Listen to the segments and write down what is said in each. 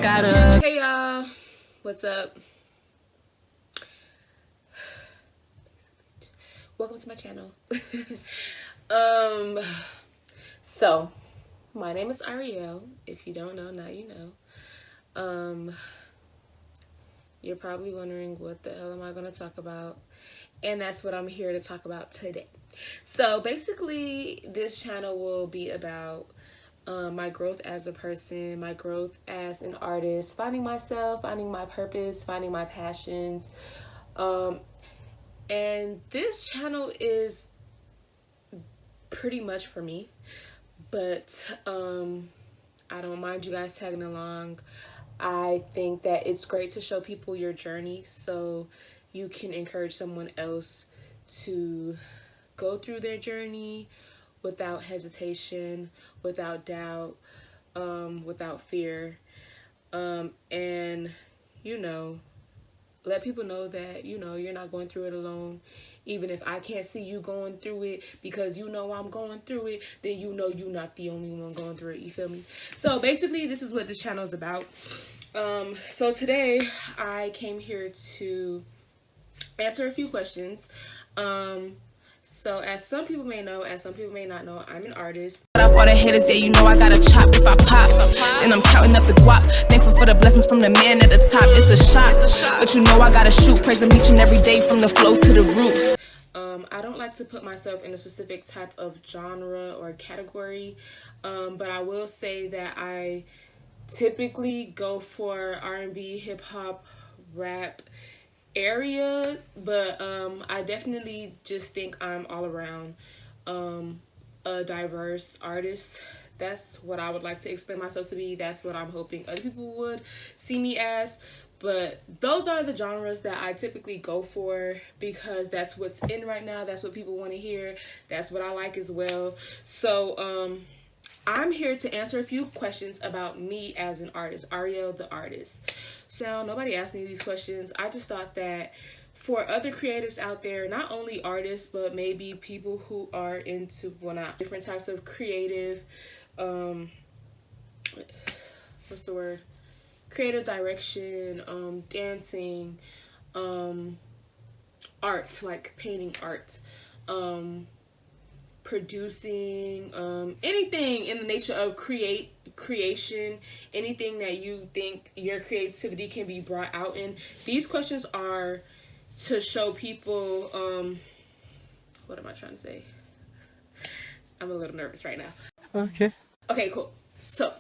gotta. Hey y'all, what's up? Welcome to my channel. So my name is Ariel. If you don't know, now you know. You're probably wondering what the hell am I going to talk about, and that's what I'm here to talk about today. So basically, this channel will be about my growth as a person, my growth as an artist, finding myself, finding my purpose, finding my passions. And this channel is pretty much for me, but I don't mind you guys tagging along. I think that it's great to show people your journey so you can encourage someone else to go through their journey without hesitation, without doubt, without fear, and let people know that you're not going through it alone. Even if I can't see you going through it, because I'm going through it, then you're not the only one going through it. You feel me? So basically, this is what this channel is about. So today I came here to answer a few questions. So as some people may know, as some people may not know, I'm an artist. Off all the haters, yeah, you know I gotta chop if I pop. And I'm counting up the guap. Thankful for the blessings from the man at the top. It's a shot, but you know I gotta shoot. Praise him each and every day from the flow to the roof. I don't like to put myself in a specific type of genre or category, but I will say that I typically go for R&B, hip hop, rap area, but I definitely just think I'm all around a diverse artist. That's what I would like to explain myself to be. That's what I'm hoping other people would see me as. But those are the genres that I typically go for because that's what's in right now. That's what people want to hear. That's what I like as well. So I'm here to answer a few questions about me as an artist, Ariel the artist. So nobody asked me these questions. I just thought that for other creatives out there, not only artists, but maybe people who are into different types of creative, what's the word? Creative direction, dancing, art, like painting art, producing, anything in the nature of creation, anything that you think your creativity can be brought out in. These questions are to show people, what am I trying to say? I'm a little nervous right now. Okay, cool. So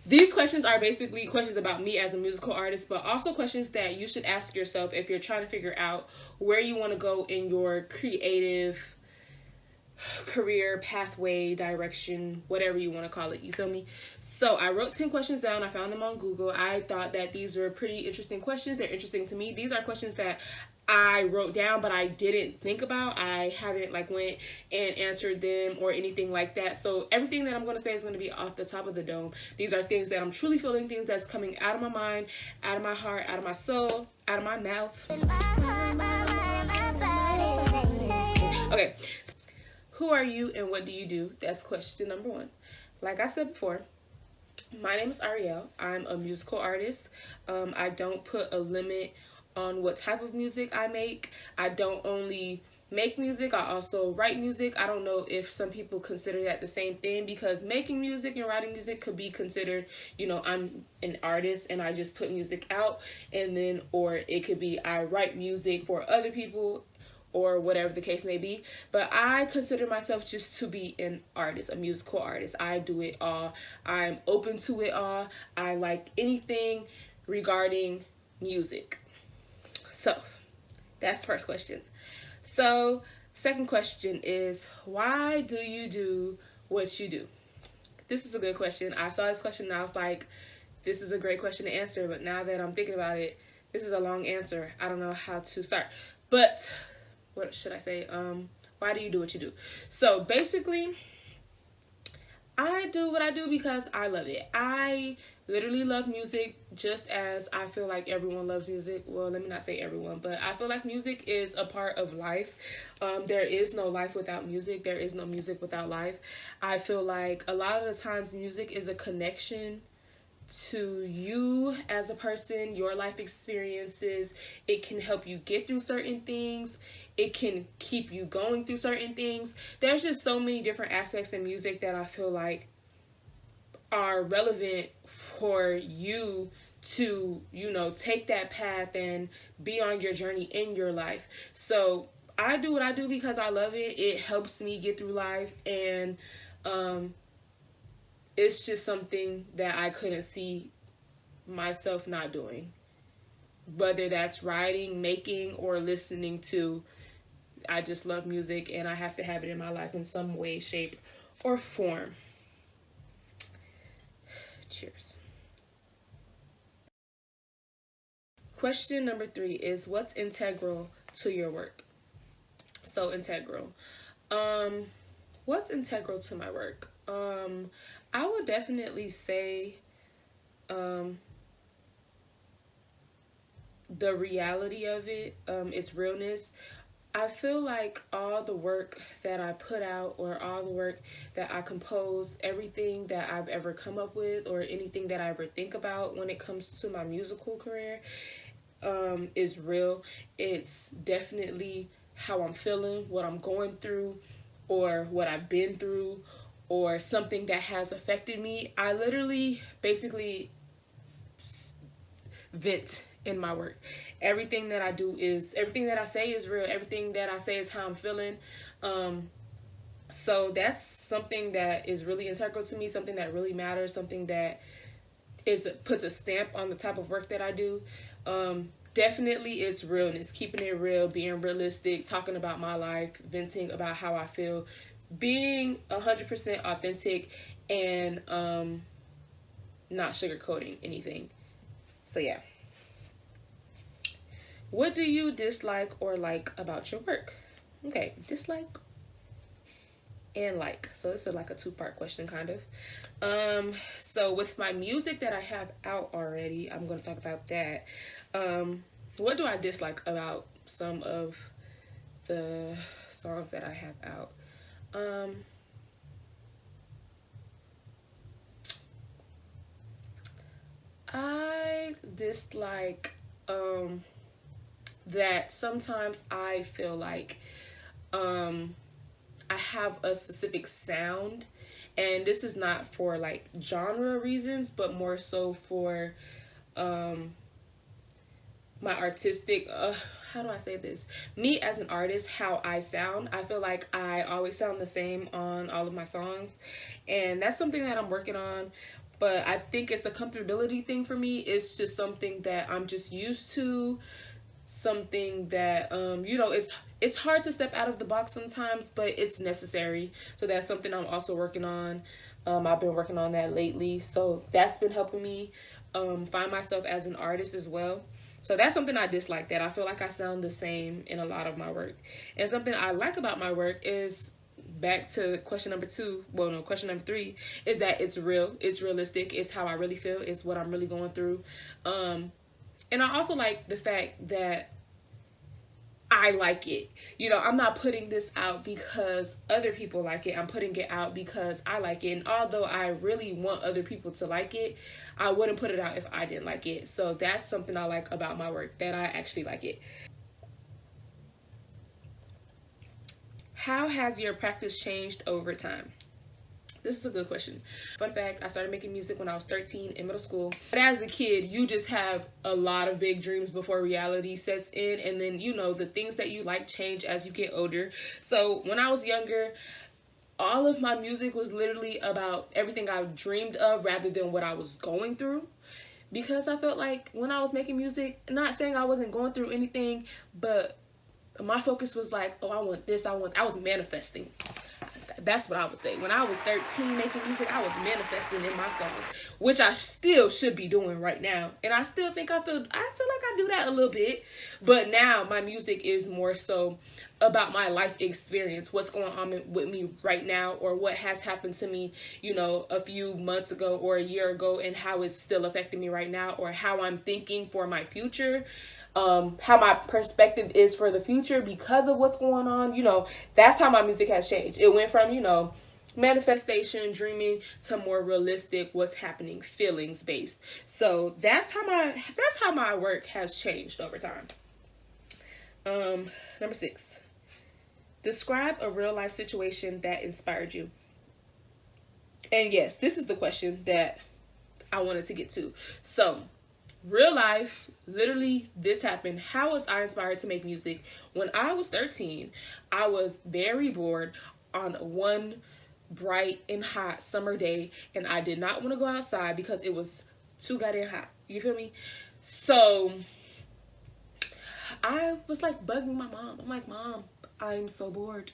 these questions are basically questions about me as a musical artist, but also questions that you should ask yourself if you're trying to figure out where you want to go in your creative career pathway, direction, whatever you want to call it. You feel me? So I wrote 10 questions down. I found them on Google. I thought that these were pretty interesting questions. They're interesting to me. These are questions that I wrote down but I didn't think about. I haven't went and answered them or anything like that. So everything that I'm going to say is going to be off the top of the dome. These are things that I'm truly feeling, things that's coming out of my mind, out of my heart, out of my soul, out of my mouth. Okay. Who are you and what do you do? That's question number one. Like I said before, my name is Ariel. I'm a musical artist. I don't put a limit on what type of music I make. I don't only make music, I also write music. I don't know if some people consider that the same thing, because making music and writing music could be considered, I'm an artist and I just put music out, and then, or it could be I write music for other people, or whatever the case may be. But I consider myself just to be an artist, a musical artist. I do it all. I'm open to it all. I like anything regarding music. So that's the first question. So second question is, why do you do what you do? This is a good question. I saw this question and I was like, this is a great question to answer. But now that I'm thinking about it, this is a long answer. I don't know how to start. But what should I say? Why do you do what you do? So basically, I do what I do because I love it. I literally love music just as I feel like everyone loves music. Well, let me not say everyone, but I feel like music is a part of life. There is no life without music. There is no music without life. I feel like a lot of the times music is a connection to you as a person, your life experiences. It can help you get through certain things. It can keep you going through certain things. There's just so many different aspects in music that I feel like are relevant for you to, take that path and be on your journey in your life. So I do what I do because I love it. It helps me get through life, and it's just something that I couldn't see myself not doing. Whether that's writing, making, or listening to, I just love music and I have to have it in my life in some way, shape, or form. Cheers. Question number 3 is, what's integral to your work? So integral. What's integral to my work? I would definitely say the reality of it, its realness. I feel like all the work that I put out, or all the work that I compose, everything that I've ever come up with, or anything that I ever think about when it comes to my musical career, is real. It's definitely how I'm feeling, what I'm going through, or what I've been through, or something that has affected me. I literally basically vent in my work. Everything that I do is, everything that I say is real. Everything that I say is how I'm feeling. So that's something that is really integral to me, something that really matters, something that puts a stamp on the type of work that I do. Definitely it's realness, keeping it real, being realistic, talking about my life, venting about how I feel, being 100% authentic, and not sugarcoating anything. So yeah. What do you dislike or like about your work? Okay, dislike and like. So this is like a 2-part question, kind of. So with my music that I have out already, I'm going to talk about that. What do I dislike about some of the songs that I have out? I dislike that sometimes I feel like I have a specific sound, and this is not for like genre reasons, but more so for my artistic, how do I say this? Me as an artist, how I sound. I feel like I always sound the same on all of my songs, and that's something that I'm working on. But I think it's a comfortability thing for me. It's just something that I'm just used to, something that it's hard to step out of the box sometimes, but it's necessary. So that's something I'm also working on. I've been working on that lately, so that's been helping me find myself as an artist as well. So that's something I dislike, that I feel like I sound the same in a lot of my work. And something I like about my work is, back to question number 3, is that it's real, it's realistic, it's how I really feel, it's what I'm really going through. And I also like the fact that I like it. I'm not putting this out because other people like it. I'm putting it out because I like it. And although I really want other people to like it, I wouldn't put it out if I didn't like it. So that's something I like about my work, that I actually like it. How has your practice changed over time? This is a good question. Fun fact, I started making music when I was 13 in middle school. But as a kid, you just have a lot of big dreams before reality sets in. And then, the things that you like change as you get older. So when I was younger, all of my music was literally about everything I dreamed of rather than what I was going through. Because I felt like when I was making music, not saying I wasn't going through anything, but my focus was like, oh, I want this, I was manifesting. That's what I would say. When I was 13 making music, I was manifesting in my songs, which I still should be doing right now. And I still think I feel like I do that a little bit. But now my music is more so about my life experience, what's going on with me right now, or what has happened to me, a few months ago or a year ago, and how it's still affecting me right now, or how I'm thinking for my future. How my perspective is for the future because of what's going on. That's how my music has changed. It went from, manifestation, dreaming, to more realistic, what's happening, feelings based. So that's how my work has changed over time. Number 6. Describe a real life situation that inspired you. And yes, this is the question that I wanted to get to. So, real life, literally, this happened. How was I inspired to make music? When I was 13, I was very bored on one bright and hot summer day, and I did not want to go outside because it was too goddamn hot. You feel me? So, I was like bugging my mom. I'm like, Mom, I'm so bored.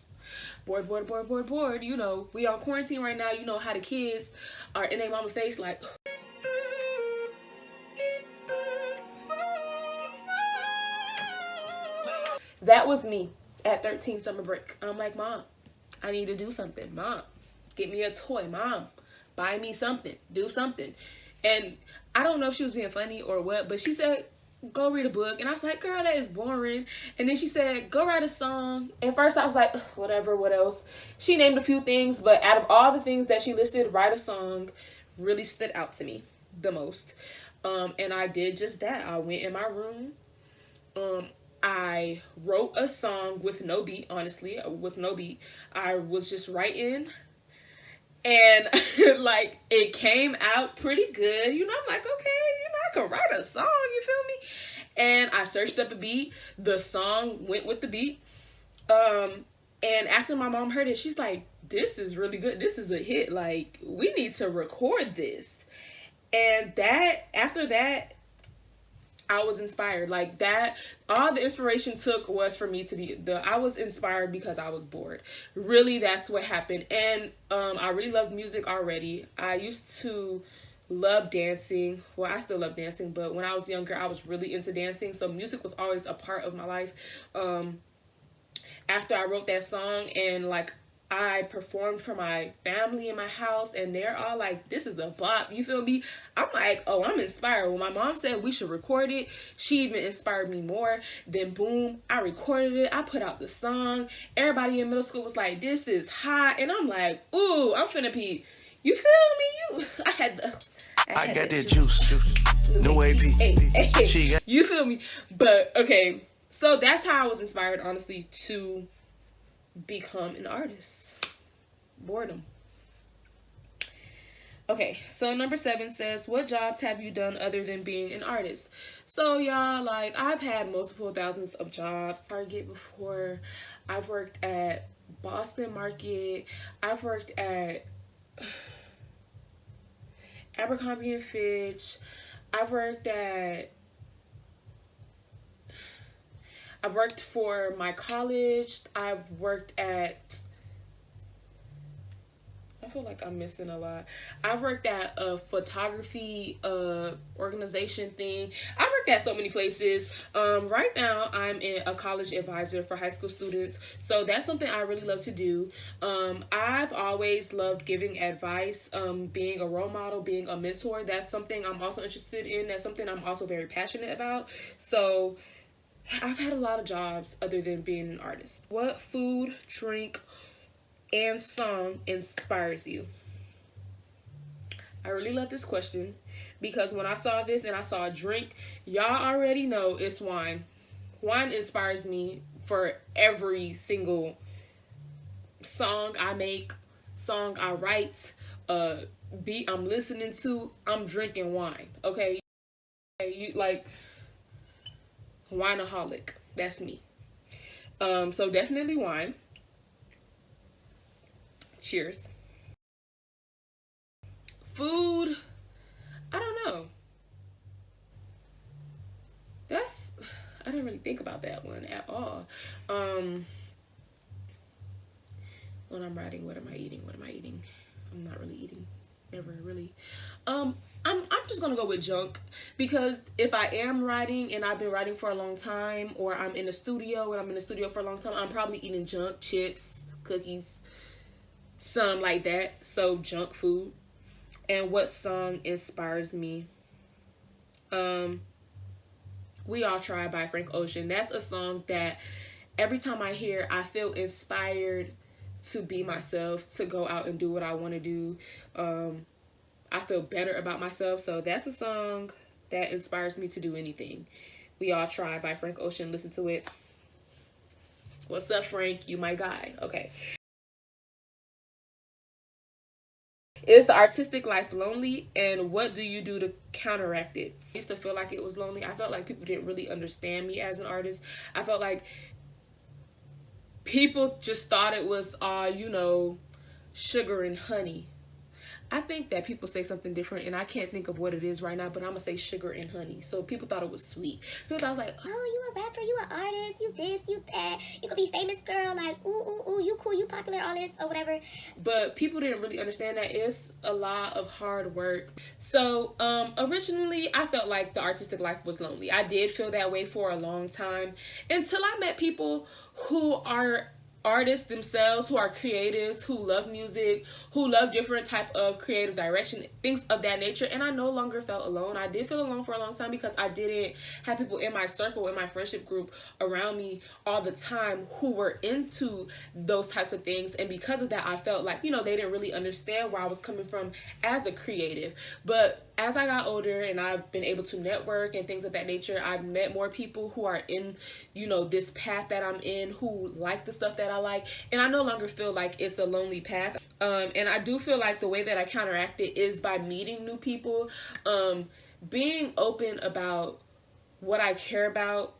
Bored. You know, we on quarantine right now. You know how the kids are in their mama face like... That was me at 13 summer break. I'm like, Mom, I need to do something. Mom, get me a toy. Mom, buy me something. Do something. And I don't know if she was being funny or what, but she said, go read a book. And I was like, girl, that is boring. And then she said, go write a song. At first I was like, whatever, what else? She named a few things, but out of all the things that she listed, write a song really stood out to me the most. And I did just that. I went in my room. I wrote a song with no beat, honestly, with no beat. I was just writing, and like, it came out pretty good. You know, I'm like, okay, you know, I can write a song, you feel me? And I searched up a beat. The song went with the beat. And after my mom heard it, she's like, this is really good. This is a hit. Like, we need to record this. And after that, I was inspired. Like, that, all the inspiration took was for me to be I was inspired because I was bored. Really, that's what happened. And I really loved music already. I used to love dancing. Well, I still love dancing, but when I was younger, I was really into dancing. So music was always a part of my life. After I wrote that song, and like, I performed for my family in my house, and they're all like, this is a bop, you feel me? I'm like, oh, I'm inspired. When my mom said we should record it, she even inspired me more. Then boom, I recorded it. I put out the song. Everybody in middle school was like, this is hot. And I'm like, ooh, I'm finna be, you feel me? I got that juice. No AP. Hey. You feel me? But okay, so that's how I was inspired, honestly, to become an artist. Boredom. Okay, so number 7 says, what jobs have you done other than being an artist? So y'all, like, I've had multiple thousands of jobs. Target before. I've worked at Boston Market. I've worked at Abercrombie and Fitch. I've worked for my college. I've worked at, I feel like I'm missing a lot. I've worked at a photography organization thing. I've worked at so many places. Right now, I'm a college advisor for high school students. So that's something I really love to do. I've always loved giving advice, being a role model, being a mentor. That's something I'm also interested in. That's something I'm also very passionate about. So I've had a lot of jobs other than being an artist. What food, drink, and song inspires you? I really love this question because when I saw this and I saw a drink, y'all already know it's wine. Wine inspires me for every single song I make, song I write, beat I'm listening to. I'm drinking wine, okay? You like... wineaholic. That's me. So definitely wine. Cheers. Food, I don't know. I didn't really think about that one at all. When I'm writing, what am I eating? I'm not really eating. Never really. I'm just gonna go with junk, because if I am writing and I've been writing for a long time, or I'm in the studio and I'm in the studio for a long time, I'm probably eating junk, chips, cookies, some like that. So junk food. And what song inspires me? We All Try by Frank Ocean. That's a song that every time I hear, I feel inspired to be myself, to go out and do what I want to do. I feel better about myself. So that's a song that inspires me to do anything. We All Try by Frank Ocean. Listen to it. What's up, Frank? You my guy. Okay. Is the artistic life lonely, and what do you do to counteract it? I used to feel like it was lonely. I felt like people didn't really understand me as an artist. I felt like people just thought it was all, sugar and honey. I think that people say something different, and I can't think of what it is right now, but I'm going to say sugar and honey. So people thought it was sweet. People thought, like, oh, you a rapper, you an artist, you this, you that, you could be famous, girl, like, ooh, you cool, you popular, all this, or whatever. But people didn't really understand that it's a lot of hard work. So originally, I felt like the artistic life was lonely. I did feel that way for a long time until I met people who are artists themselves, who are creatives, who love music, who love different type of creative direction, things of that nature. And I no longer felt alone. I did feel alone for a long time because I didn't have people in my circle, in my friendship group around me all the time who were into those types of things. And because of that, I felt like, they didn't really understand where I was coming from as a creative. But as I got older and I've been able to network and things of that nature, I've met more people who are in, this path that I'm in, who like the stuff that I like. And I no longer feel like it's a lonely path. And I do feel like the way that I counteract it is by meeting new people, being open about what I care about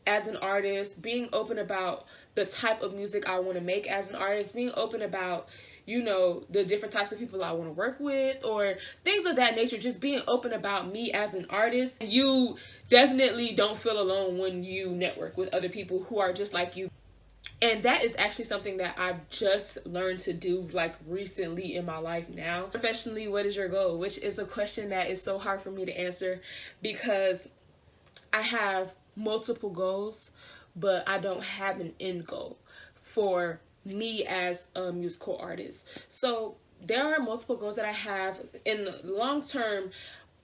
as an artist, being open about the type of music I want to make as an artist, being open about the different types of people I want to work with or things of that nature, just being open about me as an artist. You definitely don't feel alone when you network with other people who are just like you. And that is actually something that I've just learned to do like recently in my life now. Professionally, what is your goal? Which is a question that is so hard for me to answer because I have multiple goals, but I don't have an end goal for me as a musical artist. So there are multiple goals that I have. In the long term,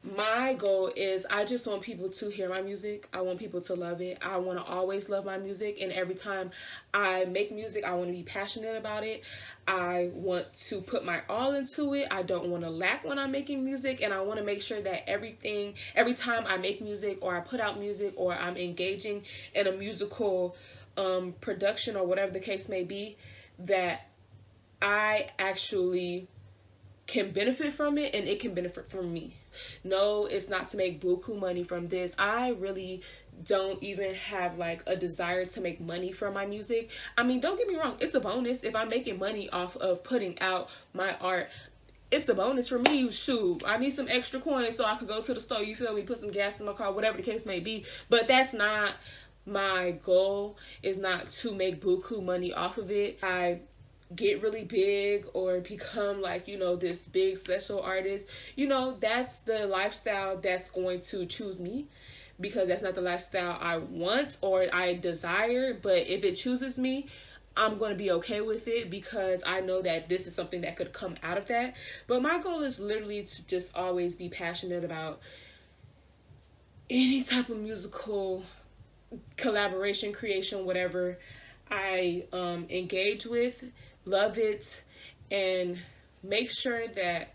my goal is I just want people to hear my music. I want people to love it. I want to always love my music. And every time I make music, I want to be passionate about it. I want to put my all into it. I don't want to lack when I'm making music. And I want to make sure that every time I make music or I put out music or I'm engaging in a musical production or whatever the case may be, that I actually can benefit from it and it can benefit from me. No, it's not to make buku money from this. I really don't even have like a desire to make money from my music. I mean, don't get me wrong, it's a bonus if I'm making money off of putting out my art. It's the bonus for me. Shoot, I need some extra coins so I could go to the store, you feel me, put some gas in my car, whatever the case may be. But that's not my goal, is not to make buku money off of it. I get really big or become like, this big special artist, that's the lifestyle that's going to choose me, because that's not the lifestyle I want or I desire. But if it chooses me, I'm going to be okay with it because I know that this is something that could come out of that. But my goal is literally to just always be passionate about any type of musical collaboration, creation, whatever I engage with, love it, and make sure that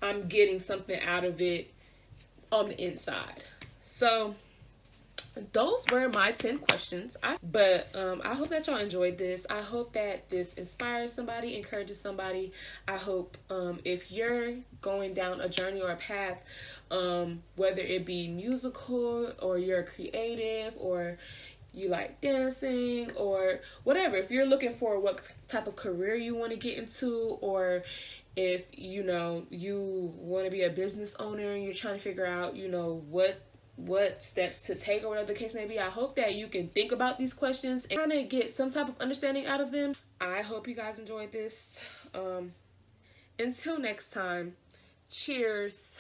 I'm getting something out of it on the inside. So those were my 10 questions. I hope that y'all enjoyed this. I hope that this inspires somebody, encourages somebody. I hope if you're going down a journey or a path, whether it be musical or you're creative or you like dancing or whatever, if you're looking for what type of career you want to get into, or if you want to be a business owner and you're trying to figure out what steps to take or whatever the case may be, I hope that you can think about these questions and kind of get some type of understanding out of them. I hope you guys enjoyed this. Until next time, cheers.